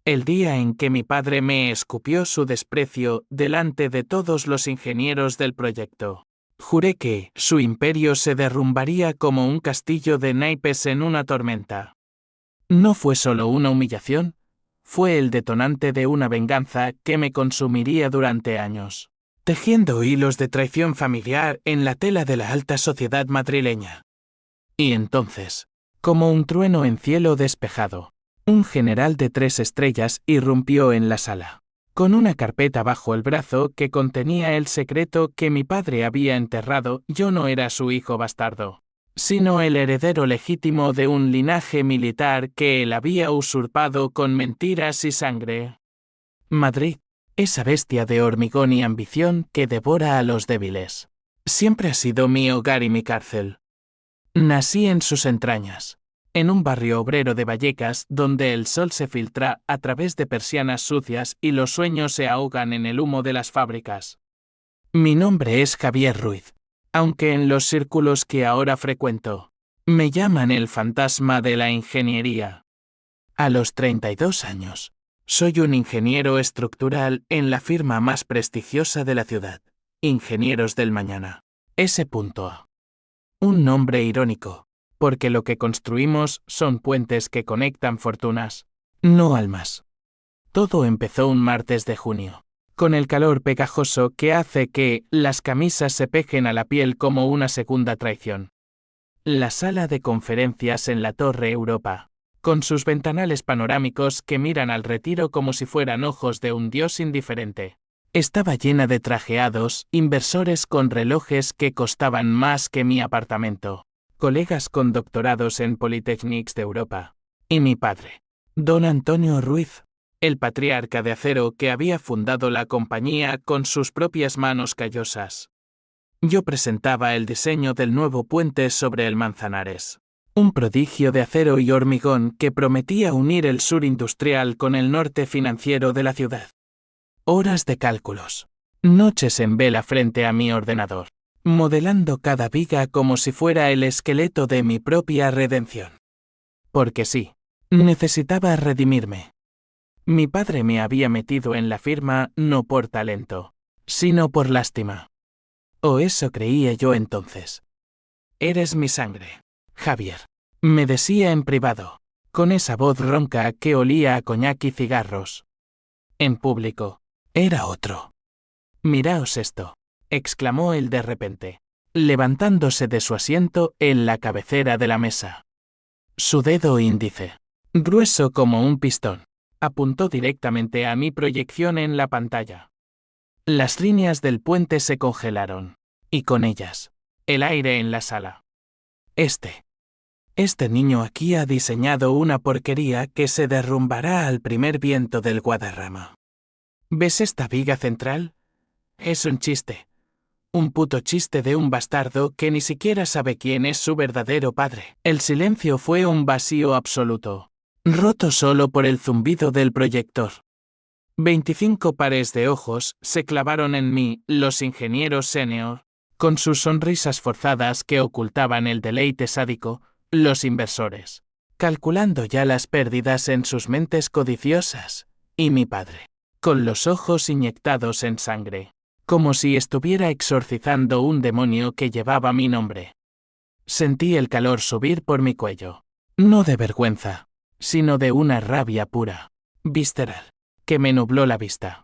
El día en que mi padre me escupió su desprecio delante de todos los ingenieros del proyecto. Juré que su imperio se derrumbaría como un castillo de naipes en una tormenta. No fue solo una humillación, fue el detonante de una venganza que me consumiría durante años, tejiendo hilos de traición familiar en la tela de la alta sociedad madrileña. Y entonces, como un trueno en cielo despejado, un general de 3 estrellas irrumpió en la sala, con una carpeta bajo el brazo que contenía el secreto que mi padre había enterrado. Yo no era su hijo bastardo, sino el heredero legítimo de un linaje militar que él había usurpado con mentiras y sangre. Madrid, esa bestia de hormigón y ambición que devora a los débiles, siempre ha sido mi hogar y mi cárcel. Nací en sus entrañas, en un barrio obrero de Vallecas donde el sol se filtra a través de persianas sucias y los sueños se ahogan en el humo de las fábricas. Mi nombre es Javier Ruiz, aunque en los círculos que ahora frecuento, me llaman el fantasma de la ingeniería. A los 32 años, soy un ingeniero estructural en la firma más prestigiosa de la ciudad, Ingenieros del Mañana. S.A. Un nombre irónico, porque lo que construimos son puentes que conectan fortunas, no almas. Todo empezó un martes de junio, con el calor pegajoso que hace que las camisas se pejen a la piel como una segunda traición. La sala de conferencias en la Torre Europa, con sus ventanales panorámicos que miran al Retiro como si fueran ojos de un dios indiferente, estaba llena de trajeados, inversores con relojes que costaban más que mi apartamento, colegas con doctorados en Polytechnics de Europa, y mi padre, don Antonio Ruiz, el patriarca de acero que había fundado la compañía con sus propias manos callosas. Yo presentaba el diseño del nuevo puente sobre el Manzanares, un prodigio de acero y hormigón que prometía unir el sur industrial con el norte financiero de la ciudad. Horas de cálculos, noches en vela frente a mi ordenador, modelando cada viga como si fuera el esqueleto de mi propia redención. Porque sí, necesitaba redimirme. Mi padre me había metido en la firma no por talento, sino por lástima. O eso creía yo entonces. Eres mi sangre, Javier, me decía en privado, con esa voz ronca que olía a coñac y cigarros. En público, era otro. Miraos esto, exclamó él de repente, levantándose de su asiento en la cabecera de la mesa. Su dedo índice, grueso como un pistón, apuntó directamente a mi proyección en la pantalla. Las líneas del puente se congelaron, y con ellas, el aire en la sala. Este niño aquí ha diseñado una porquería que se derrumbará al primer viento del Guadarrama. ¿Ves esta viga central? Es un chiste. Un puto chiste de un bastardo que ni siquiera sabe quién es su verdadero padre. El silencio fue un vacío absoluto, roto solo por el zumbido del proyector. 25 pares de ojos se clavaron en mí, los ingenieros senior, con sus sonrisas forzadas que ocultaban el deleite sádico, los inversores, calculando ya las pérdidas en sus mentes codiciosas, y mi padre, con los ojos inyectados en sangre, como si estuviera exorcizando un demonio que llevaba mi nombre. Sentí el calor subir por mi cuello, no de vergüenza, sino de una rabia pura, visceral, que me nubló la vista.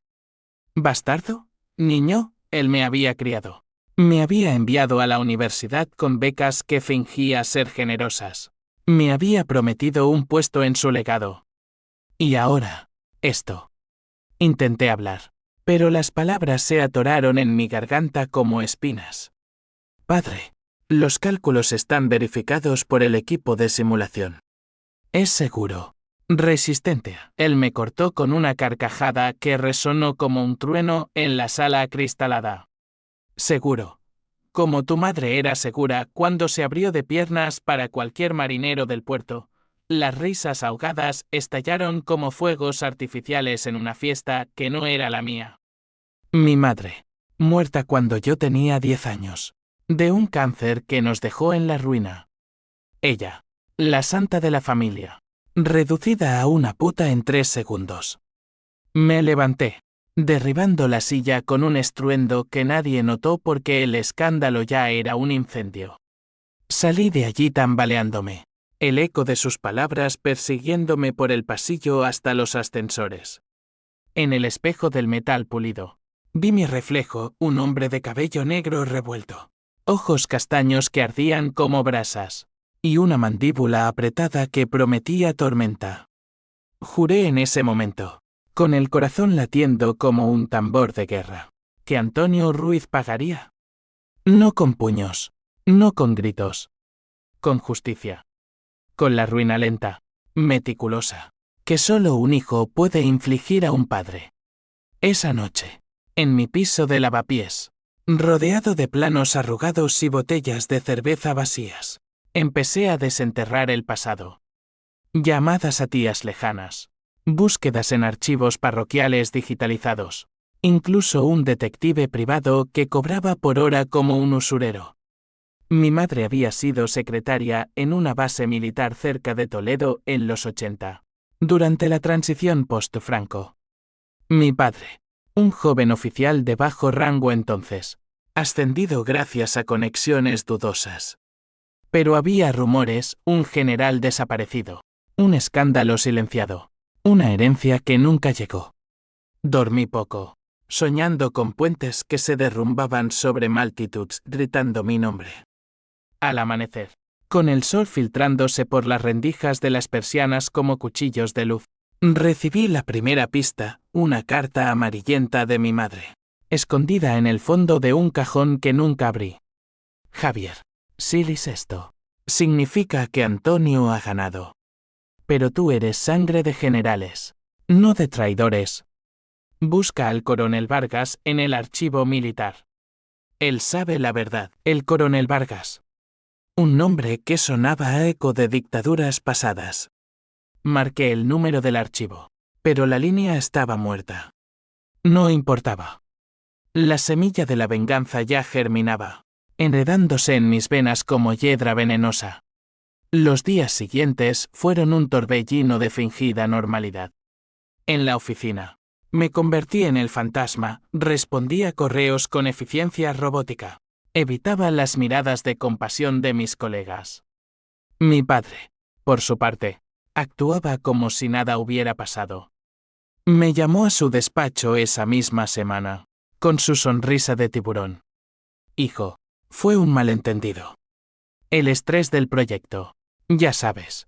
¿Bastardo? Niño, él me había criado. Me había enviado a la universidad con becas que fingía ser generosas. Me había prometido un puesto en su legado. Y ahora, esto. Intenté hablar, pero las palabras se atoraron en mi garganta como espinas. Padre, los cálculos están verificados por el equipo de simulación. Es seguro. Resistente. Él me cortó con una carcajada que resonó como un trueno en la sala acristalada. Seguro. Como tu madre era segura cuando se abrió de piernas para cualquier marinero del puerto, las risas ahogadas estallaron como fuegos artificiales en una fiesta que no era la mía. Mi madre, muerta cuando yo tenía 10 años, de un cáncer que nos dejó en la ruina. Ella, la santa de la familia, reducida a una puta en 3 segundos. Me levanté, derribando la silla con un estruendo que nadie notó porque el escándalo ya era un incendio. Salí de allí tambaleándome, el eco de sus palabras persiguiéndome por el pasillo hasta los ascensores. En el espejo del metal pulido, vi mi reflejo, un hombre de cabello negro revuelto, ojos castaños que ardían como brasas, y una mandíbula apretada que prometía tormenta. Juré en ese momento, con el corazón latiendo como un tambor de guerra, que Antonio Ruiz pagaría. No con puños, no con gritos, con justicia. Con la ruina lenta, meticulosa, que solo un hijo puede infligir a un padre. Esa noche, en mi piso de lavapiés, rodeado de planos arrugados y botellas de cerveza vacías, empecé a desenterrar el pasado. Llamadas a tías lejanas, búsquedas en archivos parroquiales digitalizados, incluso un detective privado que cobraba por hora como un usurero. Mi madre había sido secretaria en una base militar cerca de Toledo en los 80, durante la transición post-Franco. Mi padre, un joven oficial de bajo rango entonces, ascendido gracias a conexiones dudosas. Pero había rumores, un general desaparecido, un escándalo silenciado, una herencia que nunca llegó. Dormí poco, soñando con puentes que se derrumbaban sobre multitudes gritando mi nombre. Al amanecer, con el sol filtrándose por las rendijas de las persianas como cuchillos de luz, recibí la primera pista, una carta amarillenta de mi madre, escondida en el fondo de un cajón que nunca abrí. Javier, si lees esto, significa que Antonio ha ganado. Pero tú eres sangre de generales, no de traidores. Busca al coronel Vargas en el archivo militar. Él sabe la verdad, el coronel Vargas. Un nombre que sonaba a eco de dictaduras pasadas. Marqué el número del archivo, pero la línea estaba muerta. No importaba. La semilla de la venganza ya germinaba, enredándose en mis venas como hiedra venenosa. Los días siguientes fueron un torbellino de fingida normalidad. En la oficina, me convertí en el fantasma, respondía correos con eficiencia robótica. Evitaba las miradas de compasión de mis colegas. Mi padre, por su parte, actuaba como si nada hubiera pasado. Me llamó a su despacho esa misma semana, con su sonrisa de tiburón. Hijo, fue un malentendido. El estrés del proyecto, ya sabes.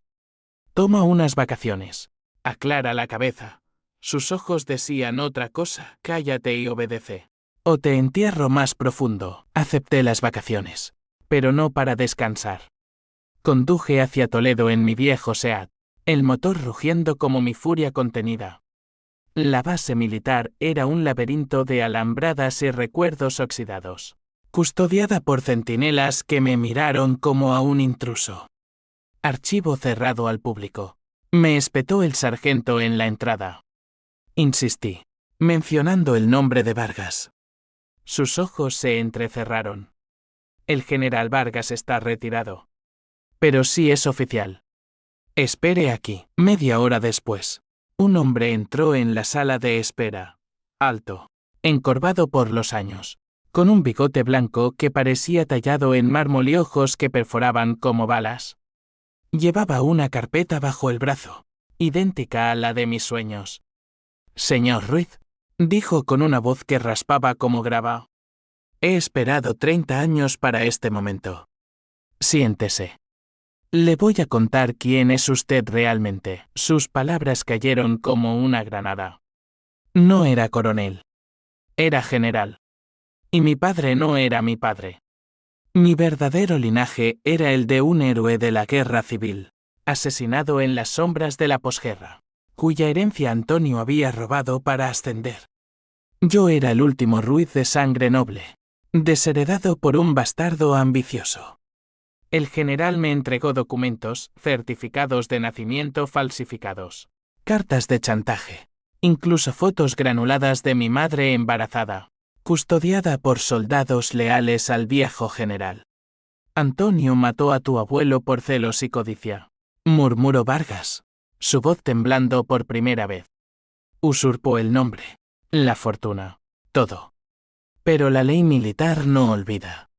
Toma unas vacaciones, aclara la cabeza. Sus ojos decían otra cosa, cállate y obedece. O te entierro más profundo. Acepté las vacaciones, pero no para descansar. Conduje hacia Toledo en mi viejo Seat, el motor rugiendo como mi furia contenida. La base militar era un laberinto de alambradas y recuerdos oxidados, custodiada por centinelas que me miraron como a un intruso. Archivo cerrado al público. Me espetó el sargento en la entrada. Insistí, mencionando el nombre de Vargas. Sus ojos se entrecerraron. El general Vargas está retirado. Pero sí es oficial. Espere aquí. Media hora después, un hombre entró en la sala de espera, alto, encorvado por los años, con un bigote blanco que parecía tallado en mármol y ojos que perforaban como balas. Llevaba una carpeta bajo el brazo, idéntica a la de mis sueños. Señor Ruiz, dijo con una voz que raspaba como grava. He esperado 30 años para este momento. Siéntese. Le voy a contar quién es usted realmente. Sus palabras cayeron como una granada. No era coronel. Era general. Y mi padre no era mi padre. Mi verdadero linaje era el de un héroe de la guerra civil, asesinado en las sombras de la posguerra, cuya herencia Antonio había robado para ascender. Yo era el último Ruiz de sangre noble, desheredado por un bastardo ambicioso. El general me entregó documentos, certificados de nacimiento falsificados, cartas de chantaje, incluso fotos granuladas de mi madre embarazada, custodiada por soldados leales al viejo general. Antonio mató a tu abuelo por celos y codicia, murmuró Vargas. su voz temblando por primera vez. Usurpó el nombre, la fortuna, todo. Pero la ley militar no olvida.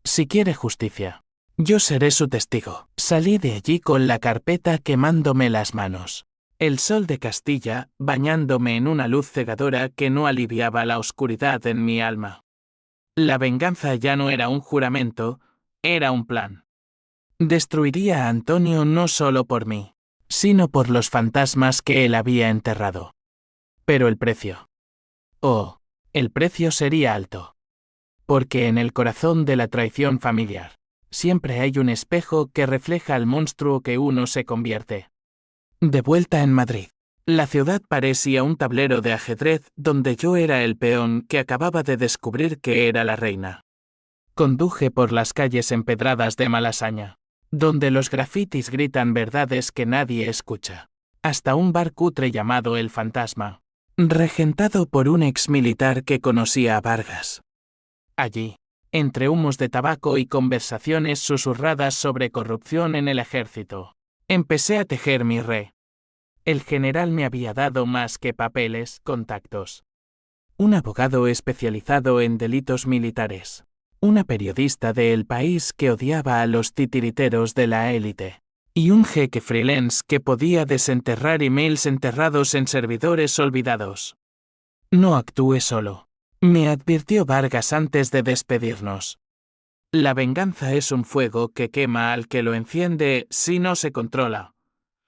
Si quiere justicia, yo seré su testigo. Salí de allí con la carpeta quemándome las manos. El sol de Castilla, bañándome en una luz cegadora que no aliviaba la oscuridad en mi alma. La venganza ya no era un juramento, era un plan. Destruiría a Antonio no solo por mí, sino por los fantasmas que él había enterrado. Pero el precio. Oh, el precio sería alto. Porque en el corazón de la traición familiar, siempre hay un espejo que refleja al monstruo que uno se convierte. De vuelta en Madrid, la ciudad parecía un tablero de ajedrez donde yo era el peón que acababa de descubrir que era la reina. Conduje por las calles empedradas de Malasaña, donde los grafitis gritan verdades que nadie escucha, hasta un bar cutre llamado El Fantasma, regentado por un exmilitar que conocía a Vargas. Allí, entre humos de tabaco y conversaciones susurradas sobre corrupción en el ejército, empecé a tejer mi red. El general me había dado más que papeles, contactos. Un abogado especializado en delitos militares. Una periodista de El País que odiaba a los titiriteros de la élite. Y un jeque freelance que podía desenterrar emails enterrados en servidores olvidados. No actúe solo, me advirtió Vargas antes de despedirnos. La venganza es un fuego que quema al que lo enciende si no se controla.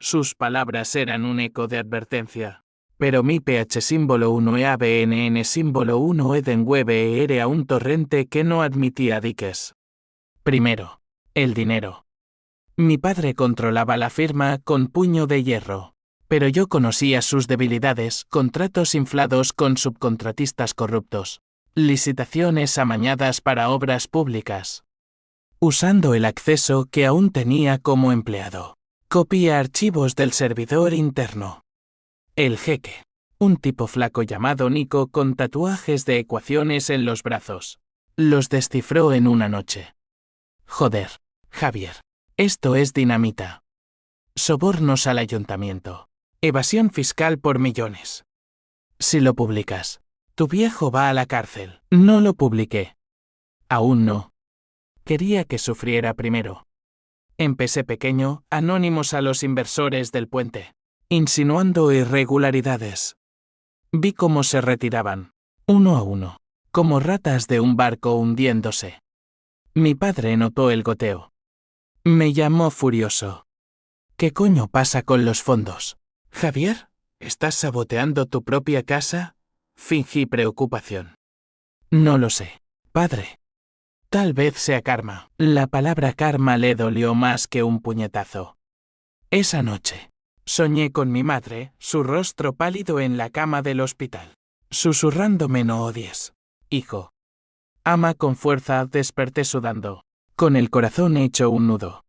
Sus palabras eran un eco de advertencia. Pero mi PH símbolo 1 EABNN símbolo 1 Edenwebe era un torrente que no admitía diques. Primero, el dinero. Mi padre controlaba la firma con puño de hierro. Pero yo conocía sus debilidades, contratos inflados con subcontratistas corruptos, licitaciones amañadas para obras públicas. Usando el acceso que aún tenía como empleado. Copia archivos del servidor interno. El jeque. Un tipo flaco llamado Nico con tatuajes de ecuaciones en los brazos. Los descifró en una noche. Joder, Javier. Esto es dinamita. Sobornos al ayuntamiento. Evasión fiscal por millones. Si lo publicas, tu viejo va a la cárcel. No lo publiqué. Aún no. Quería que sufriera primero. Empecé pequeño, anónimos a los inversores del puente, insinuando irregularidades. Vi cómo se retiraban, uno a uno, como ratas de un barco hundiéndose. Mi padre notó el goteo. Me llamó furioso. ¿Qué coño pasa con los fondos? Javier, ¿estás saboteando tu propia casa? Fingí preocupación. No lo sé, padre. Tal vez sea karma. La palabra karma le dolió más que un puñetazo. Esa noche, soñé con mi madre, su rostro pálido en la cama del hospital, susurrándome no odies, hijo. Ama con fuerza, desperté sudando, con el corazón hecho un nudo.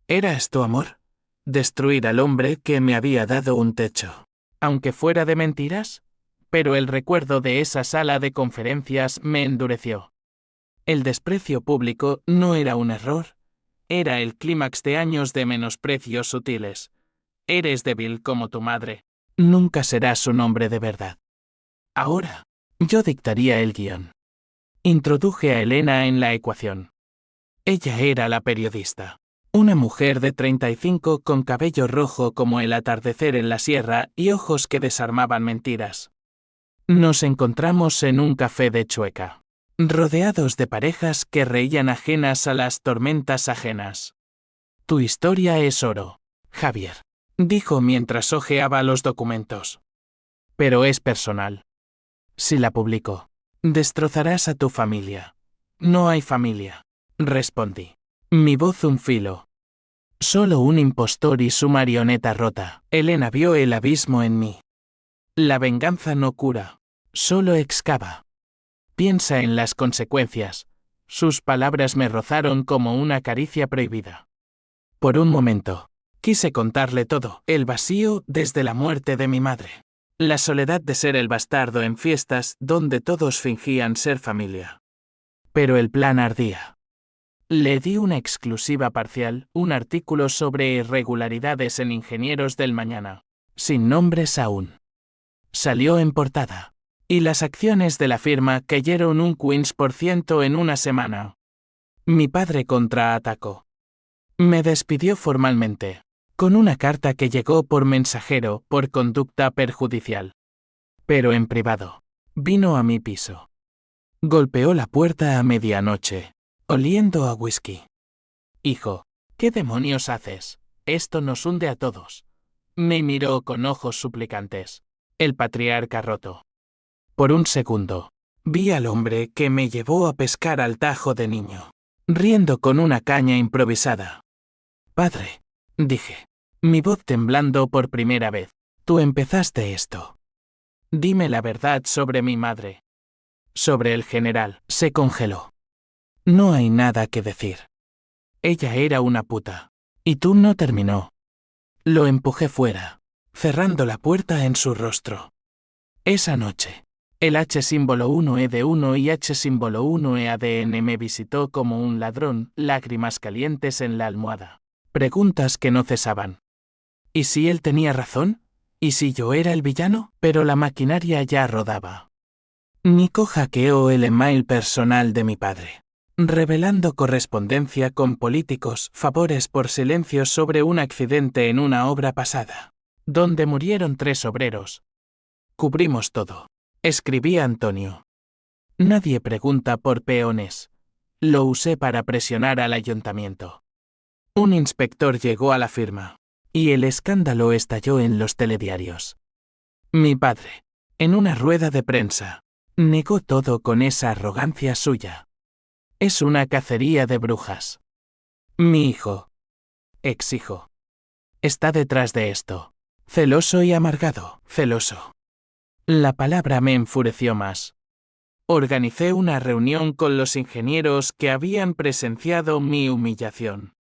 ¿Era esto amor? Destruir al hombre que me había dado un techo, aunque fuera de mentiras, pero el recuerdo de esa sala de conferencias me endureció. El desprecio público no era un error, era el clímax de años de menosprecios sutiles. Eres débil como tu madre. Nunca serás un hombre de verdad. Ahora, yo dictaría el guión. Introduje a Elena en la ecuación. Ella era la periodista. Una mujer de 35 con cabello rojo como el atardecer en la sierra y ojos que desarmaban mentiras. Nos encontramos en un café de Chueca, rodeados de parejas que reían ajenas a las tormentas ajenas. Tu historia es oro, Javier, dijo mientras hojeaba los documentos. Pero es personal. Si la publico, destrozarás a tu familia. No hay familia, respondí. Mi voz un filo. Solo un impostor y su marioneta rota. Elena vio el abismo en mí. La venganza no cura, solo excava. Piensa en las consecuencias. Sus palabras me rozaron como una caricia prohibida. Por un momento, quise contarle todo, el vacío desde la muerte de mi madre. La soledad de ser el bastardo en fiestas donde todos fingían ser familia. Pero el plan ardía. Le di una exclusiva parcial, un artículo sobre irregularidades en Ingenieros del Mañana. Sin nombres aún. Salió en portada. Y las acciones de la firma cayeron un 15% en una semana. Mi padre contraatacó. Me despidió formalmente, con una carta que llegó por mensajero por conducta perjudicial. Pero en privado. Vino a mi piso. Golpeó la puerta a medianoche, oliendo a whisky. Hijo, ¿qué demonios haces? Esto nos hunde a todos. Me miró con ojos suplicantes. El patriarca roto. Por un segundo, vi al hombre que me llevó a pescar al Tajo de niño, riendo con una caña improvisada. Padre, dije, mi voz temblando por primera vez, tú empezaste esto. Dime la verdad sobre mi madre. Sobre el general. Se congeló. No hay nada que decir. Ella era una puta. Y tú no terminó. Lo empujé fuera, cerrando la puerta en su rostro. Esa noche, el H símbolo 1E1 y H símbolo 1EADN me visitó como un ladrón, lágrimas calientes en la almohada. Preguntas que no cesaban. ¿Y si él tenía razón? ¿Y si yo era el villano? Pero la maquinaria ya rodaba. Nico hackeó el email personal de mi padre, revelando correspondencia con políticos, favores por silencio sobre un accidente en una obra pasada, donde murieron 3 obreros. Cubrimos todo. Escribía Antonio. Nadie pregunta por peones. Lo usé para presionar al ayuntamiento. Un inspector llegó a la firma, y el escándalo estalló en los telediarios. Mi padre, en una rueda de prensa, negó todo con esa arrogancia suya. Es una cacería de brujas. Mi hijo, ex-hijo, está detrás de esto. Celoso y amargado, celoso. La palabra me enfureció más. Organicé una reunión con los ingenieros que habían presenciado mi humillación.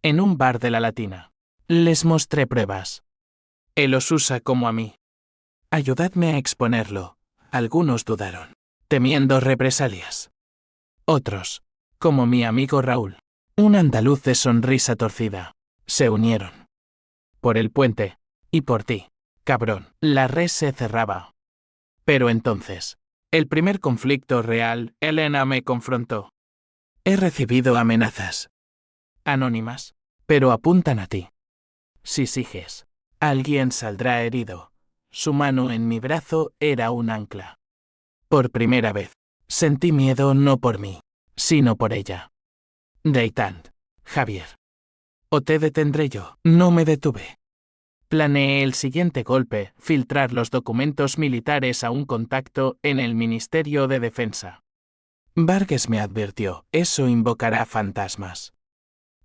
En un bar de la Latina. Les mostré pruebas. Él los usa como a mí. Ayudadme a exponerlo. Algunos dudaron, temiendo represalias. Otros, como mi amigo Raúl, un andaluz de sonrisa torcida, se unieron. Por el puente, y por ti, cabrón, la red se cerraba. Pero entonces, el primer conflicto real, Elena me confrontó. He recibido amenazas. Anónimas, pero apuntan a ti. Si sigues, alguien saldrá herido. Su mano en mi brazo era un ancla. Por primera vez, sentí miedo no por mí, sino por ella. Deitant, Javier. O te detendré yo. No me detuve. Planeé el siguiente golpe, filtrar los documentos militares a un contacto en el Ministerio de Defensa. Vargas me advirtió, eso invocará fantasmas.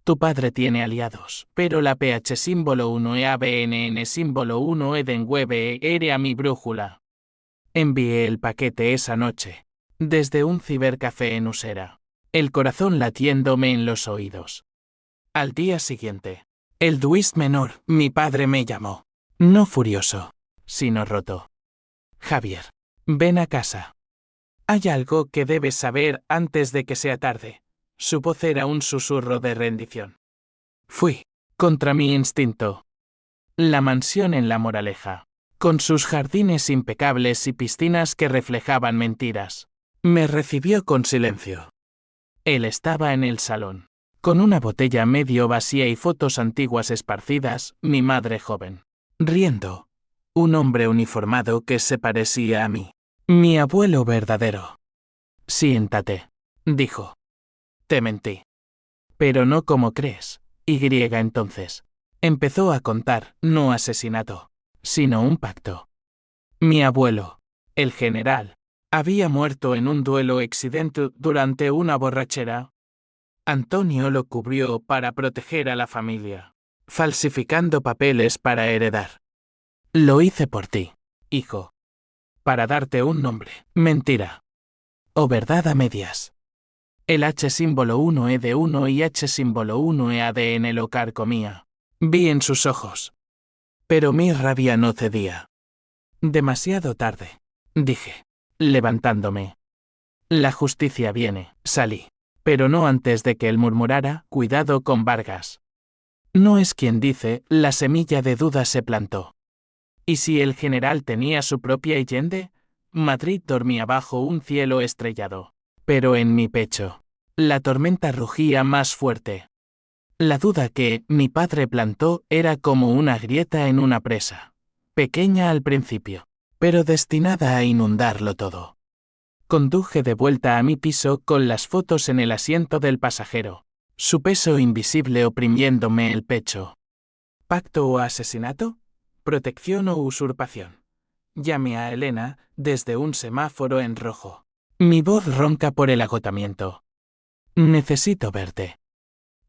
Tu padre tiene aliados, pero la PH símbolo 1EABNN símbolo 1EDENWEBE era mi brújula. Envié el paquete esa noche, desde un cibercafé en Usera, el corazón latiéndome en los oídos. Al día siguiente, el Duist menor, mi padre me llamó, no furioso, sino roto. Javier, ven a casa. Hay algo que debes saber antes de que sea tarde. Su voz era un susurro de rendición. Fui, contra mi instinto. La mansión en La Moraleja, con sus jardines impecables y piscinas que reflejaban mentiras, me recibió con silencio. Él estaba en el salón, con una botella medio vacía y fotos antiguas esparcidas, mi madre joven, riendo. Un hombre uniformado que se parecía a mí. Mi abuelo verdadero. Siéntate, dijo. Te mentí. Pero no como crees. Y entonces. Empezó a contar, no asesinato, sino un pacto. Mi abuelo, el general, había muerto en un duelo accidente durante una borrachera. Antonio lo cubrió para proteger a la familia, falsificando papeles para heredar. Lo hice por ti, hijo. Para darte un nombre. Mentira. O verdad a medias. El H símbolo 1E1 y H símbolo 1EADN lo carcomía. Vi en sus ojos. Pero mi rabia no cedía. Demasiado tarde, dije, levantándome. La justicia viene, salí. pero no antes de que él murmurara: «Cuidado con Vargas». No es quien dice, la semilla de duda se plantó. ¿Y si el general tenía su propia Allende? Madrid dormía bajo un cielo estrellado. Pero en mi pecho, la tormenta rugía más fuerte. La duda que mi padre plantó era como una grieta en una presa, pequeña al principio, pero destinada a inundarlo todo. Conduje de vuelta a mi piso con las fotos en el asiento del pasajero, su peso invisible oprimiéndome el pecho. ¿Pacto o asesinato? ¿Protección o usurpación? Llamé a Elena desde un semáforo en rojo. Mi voz ronca por el agotamiento. Necesito verte.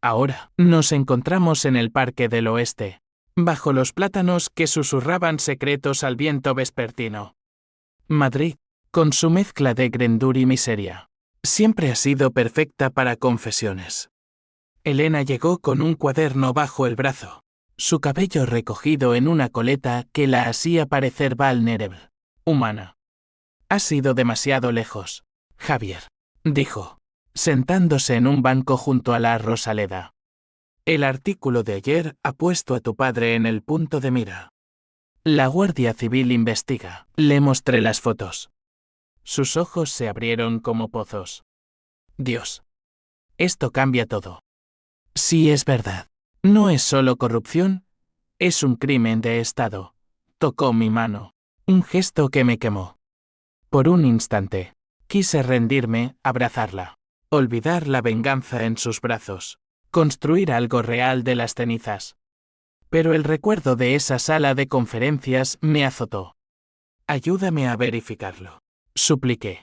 Ahora, nos encontramos en el Parque del Oeste, bajo los plátanos que susurraban secretos al viento vespertino. Madrid, con su mezcla de grandeur y miseria, siempre ha sido perfecta para confesiones. Elena llegó con un cuaderno bajo el brazo, su cabello recogido en una coleta que la hacía parecer vulnerable, humana. «Has ido demasiado lejos, Javier», dijo, sentándose en un banco junto a la Rosaleda. «El artículo de ayer ha puesto a tu padre en el punto de mira. La Guardia Civil investiga». Le mostré las fotos. Sus ojos se abrieron como pozos. «Dios. Esto cambia todo. Sí, es verdad. No es solo corrupción, es un crimen de Estado». Tocó mi mano. Un gesto que me quemó. Por un instante, quise rendirme, abrazarla, olvidar la venganza en sus brazos, construir algo real de las cenizas. Pero el recuerdo de esa sala de conferencias me azotó. «Ayúdame a verificarlo», supliqué.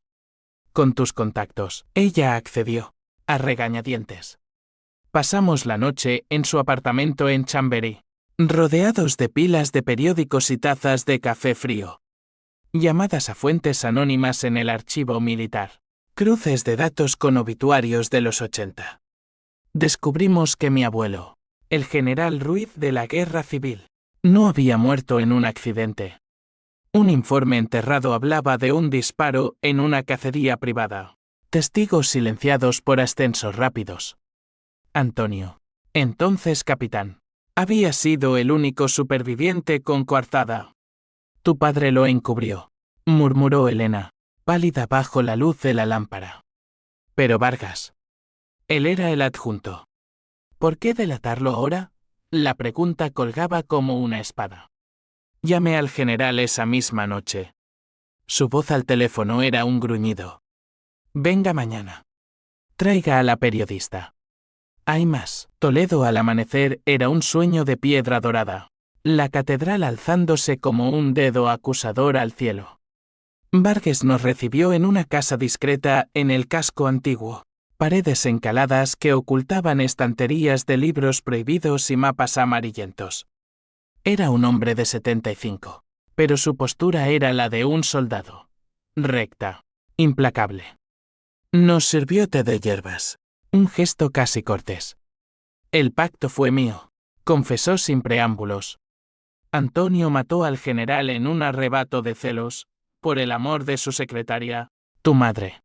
«Con tus contactos». Ella accedió, a regañadientes. Pasamos la noche en su apartamento en Chamberí, rodeados de pilas de periódicos y tazas de café frío. Llamadas a fuentes anónimas en el archivo militar. Cruces de datos con obituarios de los 80. Descubrimos que mi abuelo, el general Ruiz de la Guerra Civil, no había muerto en un accidente. Un informe enterrado hablaba de un disparo en una cacería privada. Testigos silenciados por ascensos rápidos. Antonio, entonces capitán, había sido el único superviviente con coartada. «Tu padre lo encubrió», murmuró Elena, pálida bajo la luz de la lámpara. «Pero Vargas. Él era el adjunto. ¿Por qué delatarlo ahora?». La pregunta colgaba como una espada. Llamé al general esa misma noche. Su voz al teléfono era un gruñido. «Venga mañana. Traiga a la periodista». Hay más. Toledo al amanecer era un sueño de piedra dorada. La catedral alzándose como un dedo acusador al cielo. Vargas nos recibió en una casa discreta en el casco antiguo. Paredes encaladas que ocultaban estanterías de libros prohibidos y mapas amarillentos. Era un hombre de 75, pero su postura era la de un soldado. Recta, implacable. Nos sirvió té de hierbas. Un gesto casi cortés. «El pacto fue mío», confesó sin preámbulos. «Antonio mató al general en un arrebato de celos, por el amor de su secretaria, tu madre.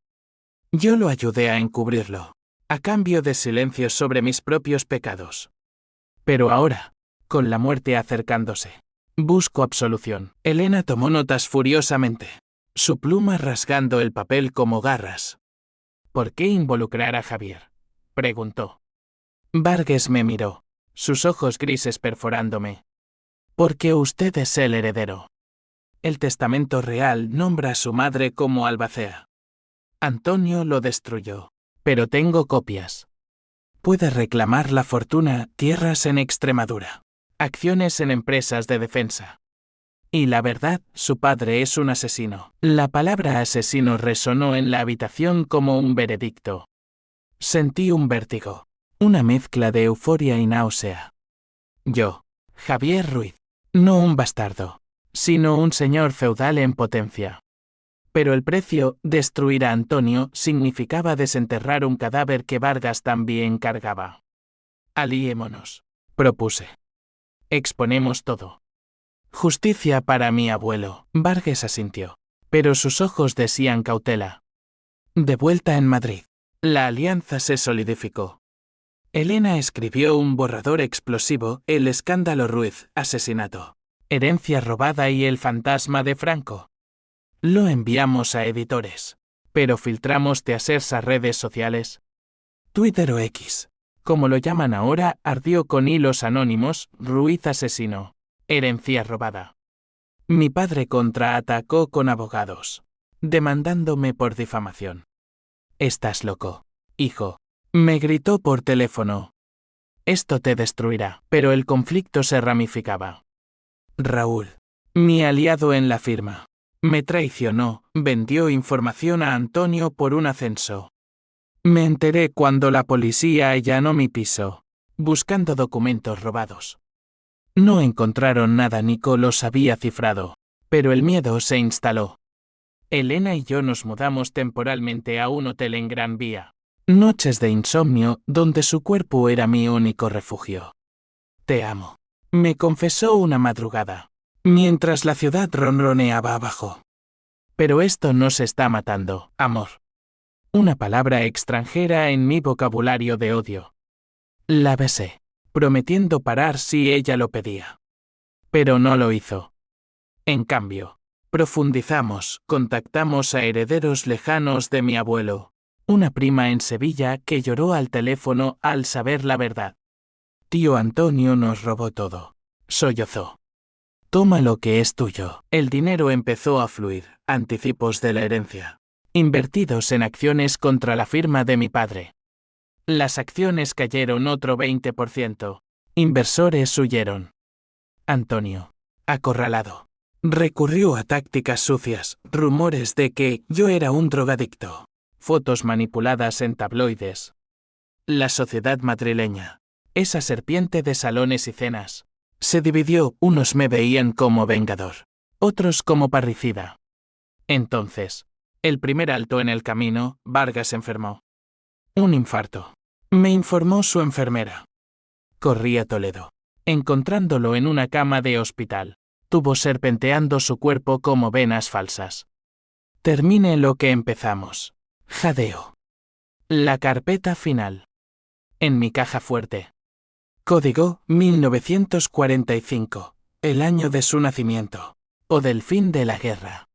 Yo lo ayudé a encubrirlo, a cambio de silencio sobre mis propios pecados. Pero ahora, con la muerte acercándose, busco absolución». Elena tomó notas furiosamente, su pluma rasgando el papel como garras. «¿Por qué involucrar a Javier?», preguntó. Vargas me miró, sus ojos grises perforándome. «Porque usted es el heredero. El testamento real nombra a su madre como albacea. Antonio lo destruyó, pero tengo copias. Puede reclamar la fortuna, tierras en Extremadura, acciones en empresas de defensa. Y la verdad, su padre es un asesino». La palabra asesino resonó en la habitación como un veredicto. Sentí un vértigo, una mezcla de euforia y náusea. Yo, Javier Ruiz, no un bastardo, sino un señor feudal en potencia. Pero el precio, destruir a Antonio, significaba desenterrar un cadáver que Vargas también cargaba. «Aliémonos», propuse. «Exponemos todo». «Justicia para mi abuelo», Vargas asintió, pero sus ojos decían cautela. De vuelta en Madrid, La alianza se solidificó. Elena escribió un borrador explosivo, El escándalo Ruiz, asesinato, herencia robada y el fantasma de Franco. Lo enviamos a editores. Pero filtramos teasers a redes sociales. Twitter o X, como lo llaman ahora, ardió con hilos anónimos, Ruiz asesino, herencia robada. Mi padre contraatacó con abogados, demandándome por difamación. Estás loco, hijo, me gritó por teléfono. Esto te destruirá, pero el conflicto se ramificaba. Raúl, mi aliado en la firma, me traicionó, vendió información a Antonio por un ascenso. Me enteré cuando la policía allanó mi piso, buscando documentos robados. No encontraron nada, Nico los había cifrado, pero el miedo se instaló. Elena y yo nos mudamos temporalmente a un hotel en Gran Vía. Noches de insomnio, donde su cuerpo era mi único refugio. Te amo, me confesó una madrugada, mientras la ciudad ronroneaba abajo. Pero esto no se está matando, amor. Una palabra extranjera en mi vocabulario de odio. La besé, prometiendo parar si ella lo pedía. Pero no lo hizo. En cambio, profundizamos, contactamos a herederos lejanos de mi abuelo, una prima en Sevilla que lloró al teléfono al saber la verdad. Tío Antonio nos robó todo, sollozó. Toma lo que es tuyo. El dinero empezó a fluir, anticipos de la herencia, invertidos en acciones contra la firma de mi padre. Las acciones cayeron otro 20%. Inversores huyeron. Antonio, acorralado, recurrió a tácticas sucias, rumores de que yo era un drogadicto, fotos manipuladas en tabloides. La sociedad madrileña, esa serpiente de salones y cenas, se dividió, unos me veían como vengador, otros como parricida. Entonces, el primer alto en el camino, Vargas enfermó. Un infarto. Me informó su enfermera. Corrí a Toledo, encontrándolo en una cama de hospital, tubo serpenteando su cuerpo como venas falsas. Termine lo que empezamos. Jadeo. La carpeta final. En mi caja fuerte. Código 1945, el año de su nacimiento, o del fin de la guerra.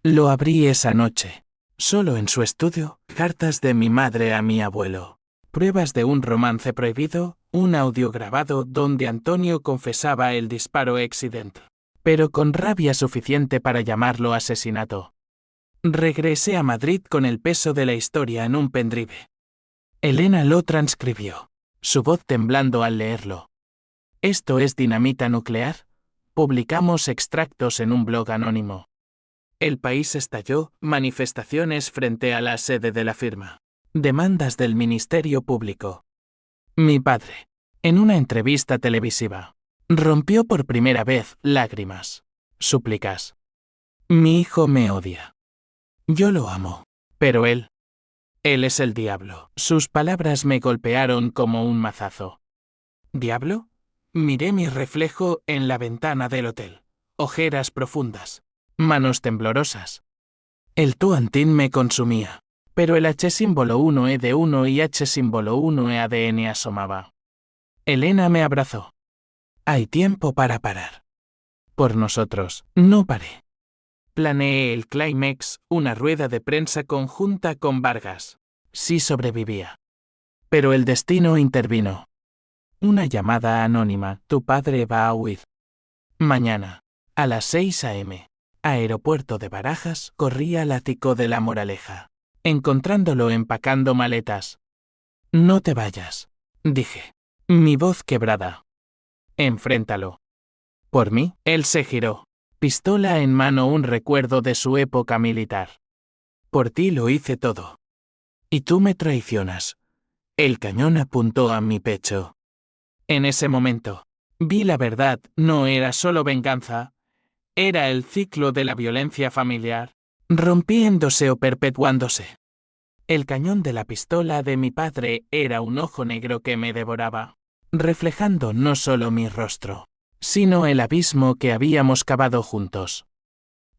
Lo abrí esa noche. Solo en su estudio, cartas de mi madre a mi abuelo, pruebas de un romance prohibido, un audio grabado donde Antonio confesaba el disparo accident, pero con rabia suficiente para llamarlo asesinato. Regresé a Madrid con el peso de la historia en un pendrive. Elena lo transcribió, su voz temblando al leerlo. ¿Esto es dinamita nuclear? Publicamos extractos en un blog anónimo. El país estalló, manifestaciones frente a la sede de la firma. Demandas del Ministerio Público. Mi padre, en una entrevista televisiva, rompió por primera vez lágrimas, súplicas. Mi hijo me odia. Yo lo amo, pero él es el diablo. Sus palabras me golpearon como un mazazo. ¿Diablo? Miré mi reflejo en la ventana del hotel. Ojeras profundas. Manos temblorosas. El tuantín me consumía, pero el H símbolo 1E de 1 y H símbolo 1E ADN asomaba. Elena me abrazó. Hay tiempo para parar. Por nosotros, no paré. Planeé el clímax, una rueda de prensa conjunta con Vargas. Sí sobrevivía. Pero el destino intervino. Una llamada anónima, tu padre va a huir. Mañana, a las 6 a.m., aeropuerto de Barajas, corrí al ático de La Moraleja, encontrándolo empacando maletas. No te vayas, dije, mi voz quebrada. Enfréntalo. Por mí, él se giró, pistola en mano, un recuerdo de su época militar. Por ti lo hice todo. Y tú me traicionas. El cañón apuntó a mi pecho. En ese momento, vi la verdad, no era solo venganza, era el ciclo de la violencia familiar, rompiéndose o perpetuándose. El cañón de la pistola de mi padre era un ojo negro que me devoraba, reflejando no solo mi rostro, sino el abismo que habíamos cavado juntos.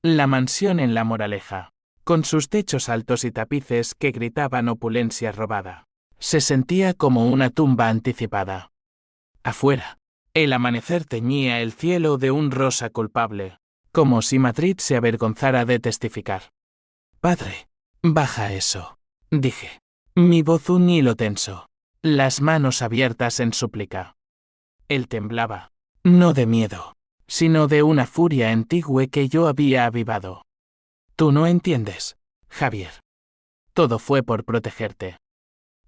La mansión en La Moraleja, con sus techos altos y tapices que gritaban opulencia robada. Se sentía como una tumba anticipada. Afuera, el amanecer teñía el cielo de un rosa culpable, como si Madrid se avergonzara de testificar. «Padre, baja eso», dije. Mi voz un hilo tenso, las manos abiertas en súplica. Él temblaba, no de miedo, sino de una furia antigua que yo había avivado. Tú no entiendes, Javier. Todo fue por protegerte.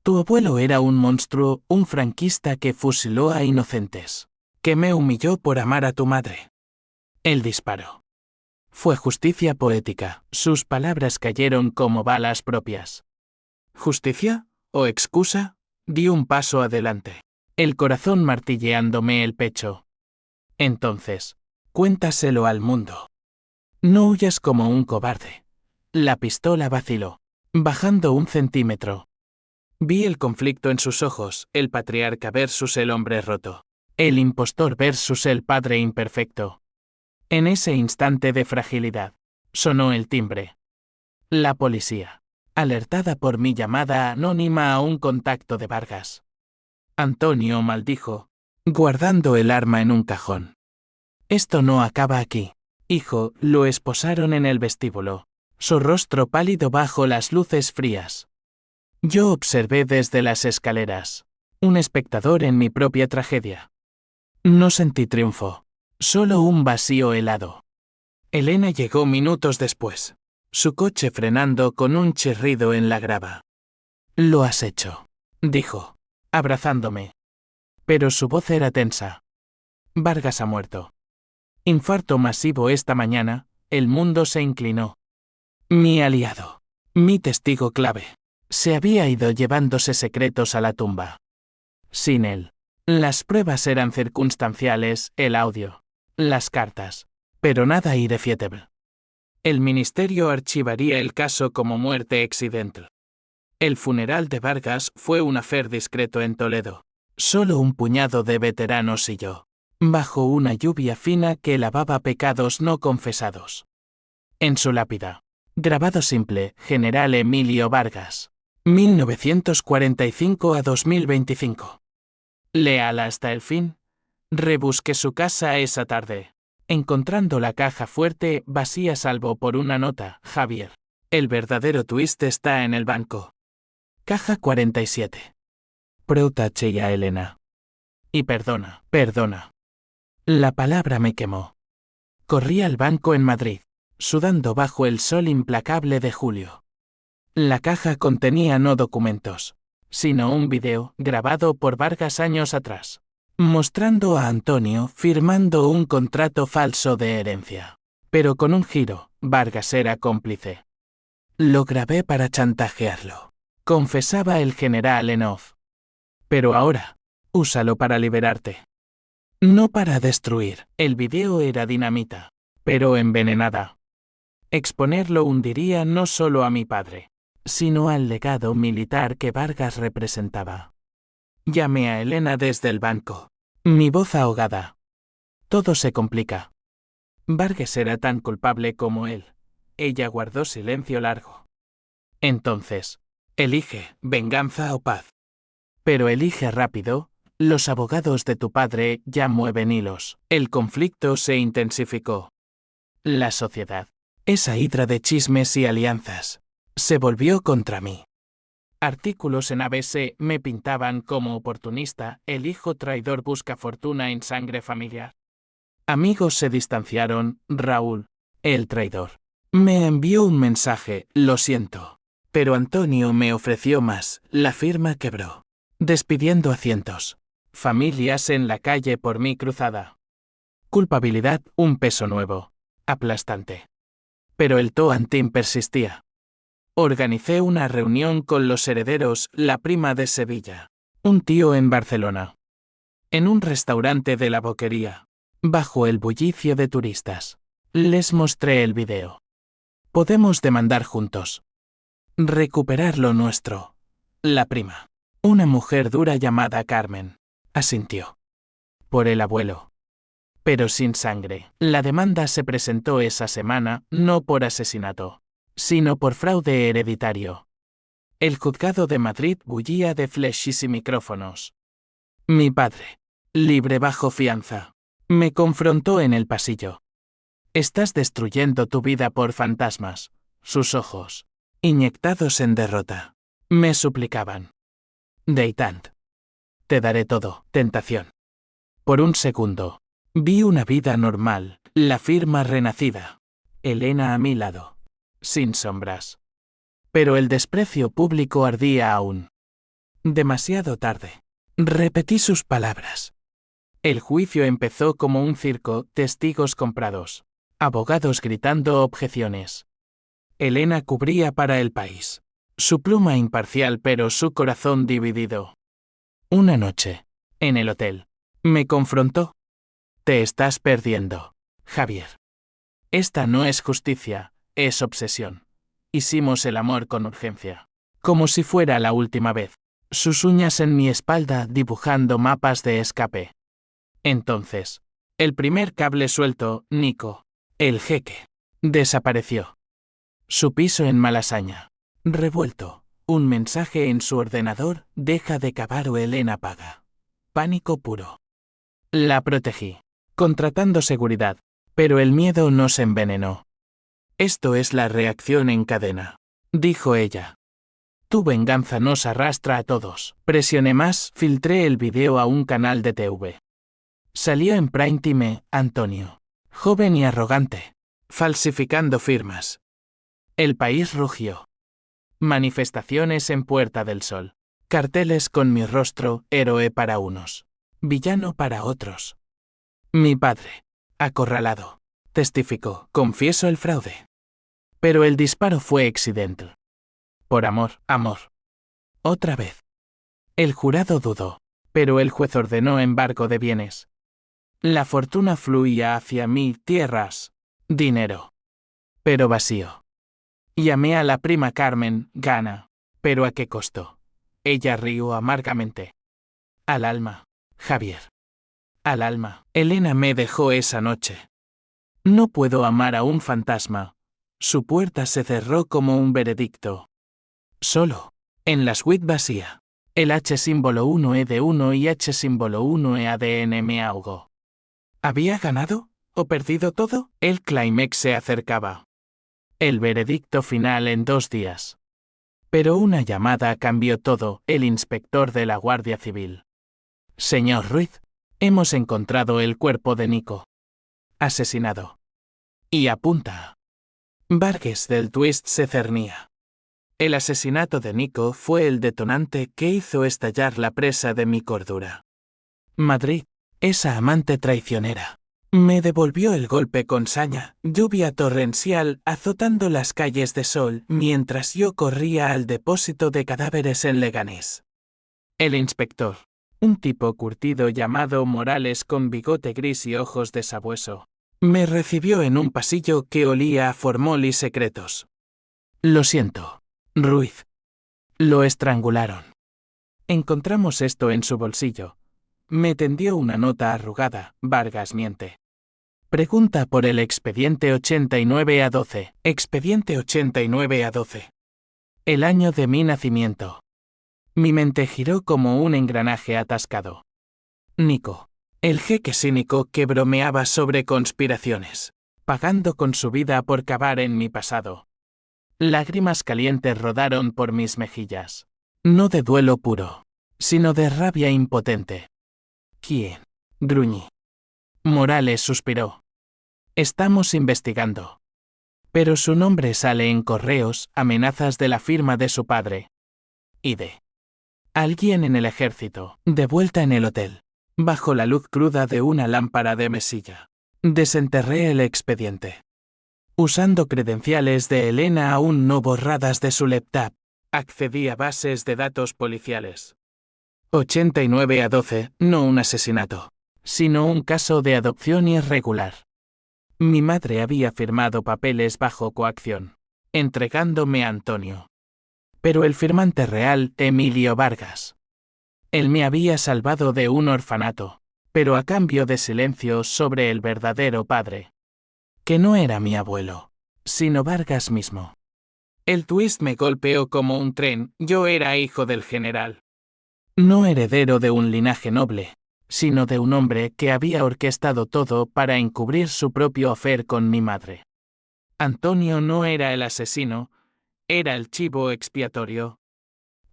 Tu abuelo era un monstruo, un franquista que fusiló a inocentes, que me humilló por amar a tu madre. Él disparó. Fue justicia poética, sus palabras cayeron como balas propias. ¿Justicia? ¿O excusa? Di un paso adelante, el corazón martilleándome el pecho. Entonces, cuéntaselo al mundo. No huyas como un cobarde. La pistola vaciló, bajando 1 centímetro. Vi el conflicto en sus ojos, el patriarca versus el hombre roto, el impostor versus el padre imperfecto. En ese instante de fragilidad, sonó el timbre. La policía, alertada por mi llamada anónima a un contacto de Vargas. Antonio maldijo, guardando el arma en un cajón. Esto no acaba aquí. Hijo, lo esposaron en el vestíbulo, su rostro pálido bajo las luces frías. Yo observé desde las escaleras, un espectador en mi propia tragedia. No sentí triunfo, solo un vacío helado. Elena llegó minutos después, su coche frenando con un chirrido en la grava. «Lo has hecho», dijo, abrazándome. Pero su voz era tensa. «Vargas ha muerto. Infarto masivo esta mañana», el mundo se inclinó. Mi aliado, mi testigo clave, se había ido llevándose secretos a la tumba. Sin él, las pruebas eran circunstanciales, el audio, las cartas, pero nada irrefutable. El ministerio archivaría el caso como muerte accidental. El funeral de Vargas fue un affair discreto en Toledo. Solo un puñado de veteranos y yo, bajo una lluvia fina que lavaba pecados no confesados. En su lápida, grabado simple, General Emilio Vargas, 1945 a 2025. Léala hasta el fin. Rebusqué su casa esa tarde, encontrando la caja fuerte vacía salvo por una nota, Javier. El verdadero twist está en el banco. Caja 47. Protaché a Elena. Y perdona. La palabra me quemó. Corrí al banco en Madrid, sudando bajo el sol implacable de julio. La caja contenía no documentos, sino un video grabado por Vargas años atrás, mostrando a Antonio firmando un contrato falso de herencia. Pero con un giro, Vargas era cómplice. Lo grabé para chantajearlo, confesaba el general en off. Pero ahora, úsalo para liberarte. No para destruir. El video era dinamita, pero envenenada. Exponerlo hundiría no solo a mi padre, sino al legado militar que Vargas representaba. Llamé a Elena desde el banco, mi voz ahogada. Todo se complica. Vargas era tan culpable como él. Ella guardó silencio largo. Entonces, elige, venganza o paz. Pero elige rápido, los abogados de tu padre ya mueven hilos. El conflicto se intensificó. La sociedad, esa hidra de chismes y alianzas, se volvió contra mí. Artículos en ABC me pintaban como oportunista, el hijo traidor busca fortuna en sangre familiar. Amigos se distanciaron, Raúl, el traidor, me envió un mensaje, lo siento. Pero Antonio me ofreció más, la firma quebró, despidiendo a cientos. Familias en la calle por mi cruzada. Culpabilidad, un peso nuevo, aplastante. Pero el Toantín persistía. Organicé una reunión con los herederos, la prima de Sevilla, un tío en Barcelona. En un restaurante de la Boquería, bajo el bullicio de turistas, les mostré el video. Podemos demandar juntos. Recuperar lo nuestro. La prima, una mujer dura llamada Carmen, asintió. Por el abuelo. Pero sin sangre. La demanda se presentó esa semana, no por asesinato, sino por fraude hereditario. El juzgado de Madrid bullía de flashes y micrófonos. Mi padre, libre bajo fianza, me confrontó en el pasillo. Estás destruyendo tu vida por fantasmas. Sus ojos, inyectados en derrota, me suplicaban. Deitant. Te daré todo, tentación. Por un segundo, vi una vida normal, la firma renacida. Elena a mi lado. Sin sombras. Pero el desprecio público ardía aún. Demasiado tarde. Repetí sus palabras. El juicio empezó como un circo, testigos comprados, abogados gritando objeciones. Elena cubría para El País. Su pluma imparcial pero su corazón dividido. Una noche, en el hotel, me confrontó. Te estás perdiendo, Javier. Esta no es justicia, es obsesión. Hicimos el amor con urgencia. Como si fuera la última vez. Sus uñas en mi espalda dibujando mapas de escape. Entonces, el primer cable suelto, Nico, el jeque, desapareció. Su piso en Malasaña. Revuelto. Un mensaje en su ordenador, deja de cavar o Elena paga. Pánico puro. La protegí, contratando seguridad, pero el miedo nos envenenó. Esto es la reacción en cadena, dijo ella. Tu venganza nos arrastra a todos. Presioné más, filtré el video a un canal de TV. Salió en prime time, Antonio. Joven y arrogante. Falsificando firmas. El País rugió. Manifestaciones en Puerta del Sol. Carteles con mi rostro, héroe para unos. Villano para otros. Mi padre, acorralado, testificó, confieso el fraude. Pero el disparo fue accidental. Por amor. Otra vez. El jurado dudó, pero el juez ordenó embargo de bienes. La fortuna fluía hacia mí, tierras, dinero. Pero vacío. Llamé a la prima Carmen, gana. ¿Pero a qué costo? Ella rió amargamente. Al alma, Javier. Al alma. Elena me dejó esa noche. No puedo amar a un fantasma. Su puerta se cerró como un veredicto. Solo, en la suite vacía, el H símbolo 1E de 1 y H símbolo 1E ADN me ahogó. ¿Había ganado? ¿O perdido todo? El clímax se acercaba. El veredicto final en 2 días. Pero una llamada cambió todo, el inspector de la Guardia Civil. Señor Ruiz, hemos encontrado el cuerpo de Nico. Asesinado. Y apunta. Vargas del Twist se cernía. El asesinato de Nico fue el detonante que hizo estallar la presa de mi cordura. Madrid, esa amante traicionera, me devolvió el golpe con saña, lluvia torrencial azotando las calles de Sol mientras yo corría al depósito de cadáveres en Leganés. El inspector, un tipo curtido llamado Morales con bigote gris y ojos de sabueso, me recibió en un pasillo que olía a formol y secretos. Lo siento, Ruiz. Lo estrangularon. Encontramos esto en su bolsillo. Me tendió una nota arrugada, Vargas miente. Pregunta por el expediente 89A12. Expediente 89A12. El año de mi nacimiento. Mi mente giró como un engranaje atascado. Nico. El jeque cínico que bromeaba sobre conspiraciones, pagando con su vida por cavar en mi pasado. Lágrimas calientes rodaron por mis mejillas. No de duelo puro, sino de rabia impotente. ¿Quién? Gruñí. Morales suspiró. Estamos investigando. Pero su nombre sale en correos, amenazas de la firma de su padre. Y de alguien en el ejército, de vuelta en el hotel, bajo la luz cruda de una lámpara de mesilla. Desenterré el expediente. Usando credenciales de Elena aún no borradas de su laptop, accedí a bases de datos policiales. 89A12, no un asesinato, sino un caso de adopción irregular. Mi madre había firmado papeles bajo coacción, entregándome a Antonio. Pero el firmante real, Emilio Vargas. Él me había salvado de un orfanato, pero a cambio de silencio sobre el verdadero padre. Que no era mi abuelo, sino Vargas mismo. El twist me golpeó como un tren. Yo era hijo del general. No heredero de un linaje noble, sino de un hombre que había orquestado todo para encubrir su propio affair con mi madre. Antonio no era el asesino, era el chivo expiatorio.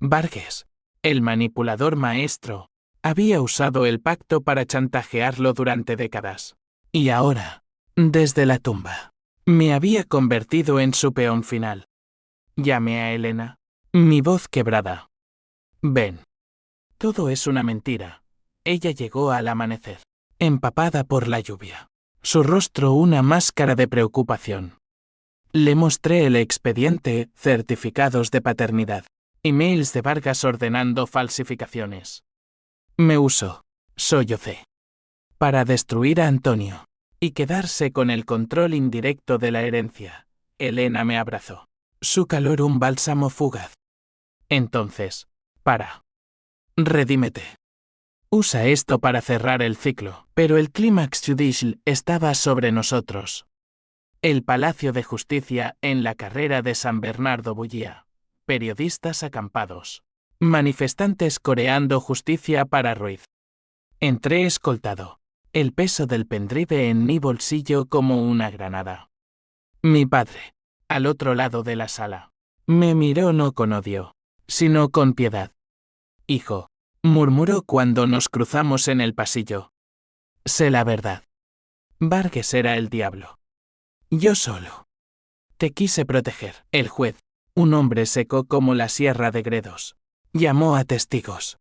Vargas, el manipulador maestro, había usado el pacto para chantajearlo durante décadas. Y ahora, desde la tumba, me había convertido en su peón final. Llamé a Elena, mi voz quebrada. Ven. Todo es una mentira. Ella llegó al amanecer, empapada por la lluvia. Su rostro una máscara de preocupación. Le mostré el expediente, certificados de paternidad, emails de Vargas ordenando falsificaciones. Me usó, sollocé, para destruir a Antonio y quedarse con el control indirecto de la herencia. Elena me abrazó. Su calor un bálsamo fugaz. Entonces, redímete. Usa esto para cerrar el ciclo, pero el clímax judicial estaba sobre nosotros. El Palacio de Justicia en la carrera de San Bernardo bullía. Periodistas acampados. Manifestantes coreando justicia para Ruiz. Entré escoltado. El peso del pendrive en mi bolsillo como una granada. Mi padre, al otro lado de la sala, me miró no con odio, sino con piedad. Hijo, murmuró cuando nos cruzamos en el pasillo. Sé la verdad. Vargas era el diablo. Yo solo. Te quise proteger. El juez, un hombre seco como la sierra de Gredos, llamó a testigos.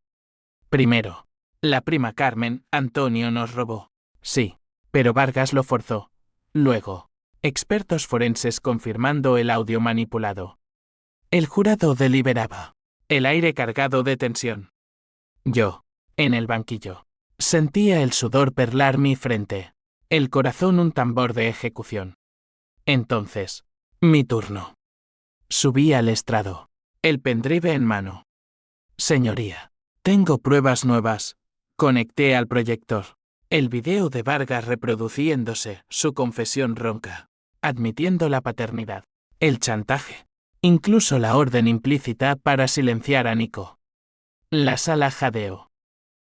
Primero, la prima Carmen, Antonio nos robó. Sí, pero Vargas lo forzó. Luego, expertos forenses confirmando el audio manipulado. El jurado deliberaba. El aire cargado de tensión. Yo, en el banquillo, sentía el sudor perlar mi frente, el corazón un tambor de ejecución. Entonces, mi turno. Subí al estrado, el pendrive en mano. Señoría, tengo pruebas nuevas. Conecté al proyector. El video de Vargas reproduciéndose, su confesión ronca, admitiendo la paternidad, el chantaje, incluso la orden implícita para silenciar a Nico. La sala jadeó.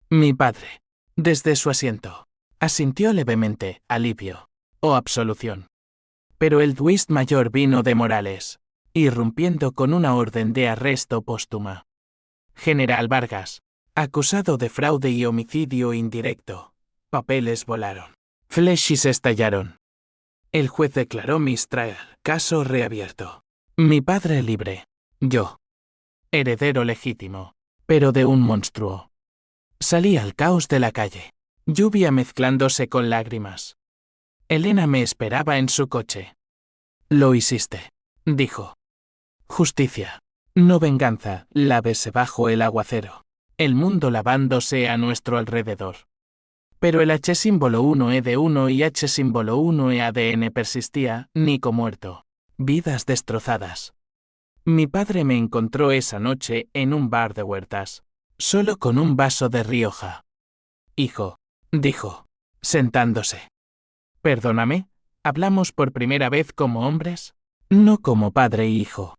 Mi padre, desde su asiento, asintió levemente, alivio, o absolución. Pero el twist mayor vino de Morales, irrumpiendo con una orden de arresto póstuma. General Vargas, acusado de fraude y homicidio indirecto. Papeles volaron. Flechas estallaron. El juez declaró Mistral, caso reabierto. Mi padre libre. Yo. Heredero legítimo, pero de un monstruo. Salí al caos de la calle. Lluvia mezclándose con lágrimas. Elena me esperaba en su coche. Lo hiciste, dijo. Justicia. No venganza, lávese bajo el aguacero. El mundo lavándose a nuestro alrededor. Pero el H símbolo 1E1 y H símbolo 1E-ADN persistía, Nico muerto. Vidas destrozadas. Mi padre me encontró esa noche en un bar de Huertas, solo con un vaso de Rioja. Hijo, dijo, sentándose. Perdóname, ¿hablamos por primera vez como hombres? No como padre e hijo.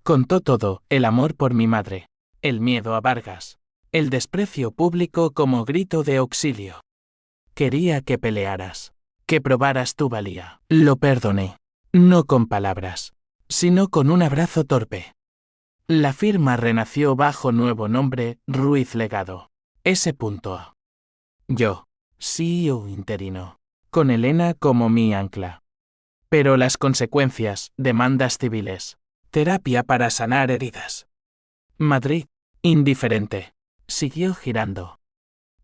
Contó todo, el amor por mi madre, el miedo a Vargas, el desprecio público como grito de auxilio. Quería que pelearas, que probaras tu valía. Lo perdoné, no con palabras, sino con un abrazo torpe. La firma renació bajo nuevo nombre, Ruiz Legado. S.A. Yo, CEO interino, con Elena como mi ancla. Pero las consecuencias, demandas civiles, terapia para sanar heridas. Madrid, indiferente, siguió girando.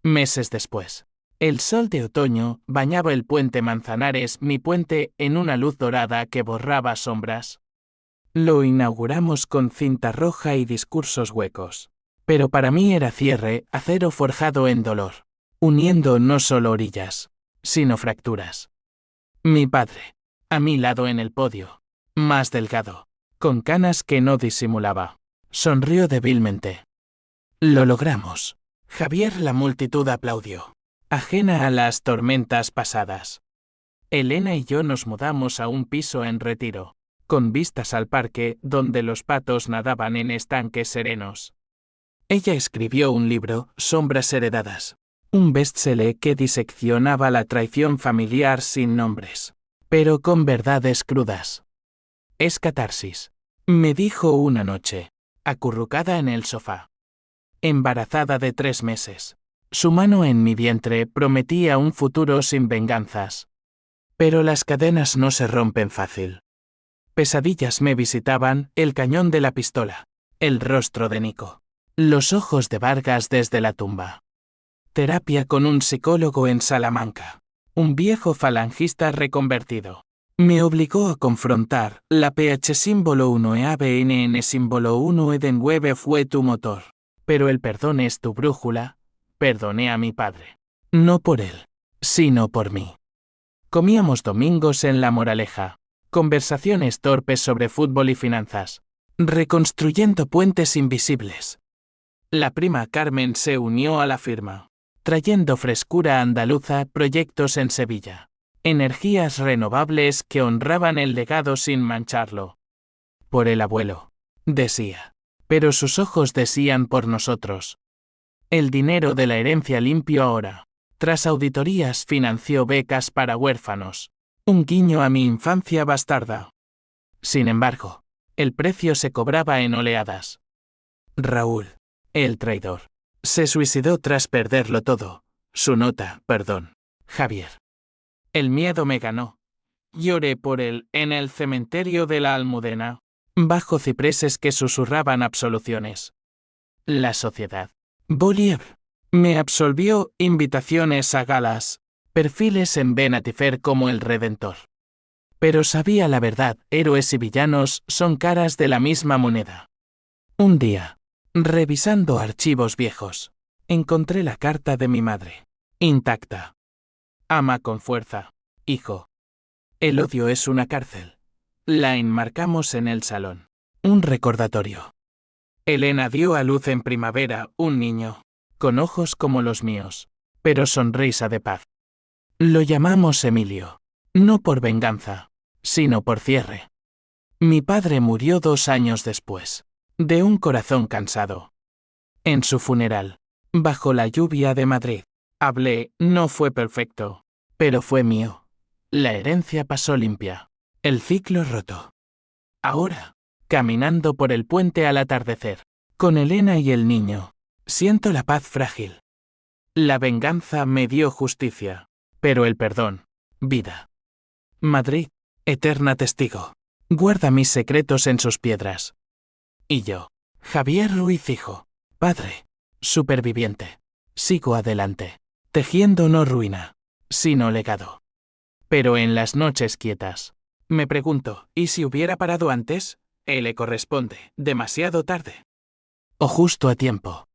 Meses después, el sol de otoño bañaba el puente Manzanares, mi puente, en una luz dorada que borraba sombras. Lo inauguramos con cinta roja y discursos huecos. Pero para mí era cierre, acero forjado en dolor, uniendo no solo orillas, sino fracturas. Mi padre, a mi lado en el podio, más delgado, con canas que no disimulaba, sonrió débilmente. Lo logramos. Javier, la multitud aplaudió, ajena a las tormentas pasadas. Elena y yo nos mudamos a un piso en Retiro, con vistas al parque donde los patos nadaban en estanques serenos. Ella escribió un libro, Sombras heredadas, un bestseller que diseccionaba la traición familiar sin nombres, pero con verdades crudas. Es catarsis, me dijo una noche, acurrucada en el sofá. Embarazada de 3 meses. Su mano en mi vientre prometía un futuro sin venganzas. Pero las cadenas no se rompen fácil. Pesadillas me visitaban, el cañón de la pistola, el rostro de Nico, los ojos de Vargas desde la tumba. Terapia con un psicólogo en Salamanca, un viejo falangista reconvertido. Me obligó a confrontar, la PH símbolo 1 e ABNN símbolo 1 Eden Web fue tu motor. Pero el perdón es tu brújula. Perdoné a mi padre. No por él, sino por mí. Comíamos domingos en La Moraleja. Conversaciones torpes sobre fútbol y finanzas. Reconstruyendo puentes invisibles. La prima Carmen se unió a la firma, trayendo frescura andaluza, proyectos en Sevilla. Energías renovables que honraban el legado sin mancharlo. Por el abuelo, decía. Pero sus ojos decían por nosotros. El dinero de la herencia limpio ahora. Tras auditorías financió becas para huérfanos. Un guiño a mi infancia bastarda. Sin embargo, el precio se cobraba en oleadas. Raúl, el traidor, se suicidó tras perderlo todo. Su nota, perdón. Javier. El miedo me ganó. Lloré por él en el cementerio de la Almudena, bajo cipreses que susurraban absoluciones. La sociedad. Bolívar. Me absolvió, invitaciones a galas, perfiles en Vanity Fair como el Redentor. Pero sabía la verdad, héroes y villanos son caras de la misma moneda. Un día, revisando archivos viejos, encontré la carta de mi madre, intacta. Ama con fuerza, hijo. El odio es una cárcel. La enmarcamos en el salón. Un recordatorio. Elena dio a luz en primavera un niño, con ojos como los míos, pero sonrisa de paz. Lo llamamos Emilio, no por venganza, sino por cierre. Mi padre murió 2 años después, de un corazón cansado. En su funeral, bajo la lluvia de Madrid, hablé, no fue perfecto, pero fue mío. La herencia pasó limpia, el ciclo roto. Ahora, caminando por el puente al atardecer, con Elena y el niño, siento la paz frágil. La venganza me dio justicia, pero el perdón, vida. Madrid, eterna testigo, guarda mis secretos en sus piedras. Y yo, Javier Ruiz hijo, padre, superviviente, sigo adelante, tejiendo no ruina, sino legado. Pero en las noches quietas, me pregunto, ¿y si hubiera parado antes? Él le corresponde, demasiado tarde. O justo a tiempo.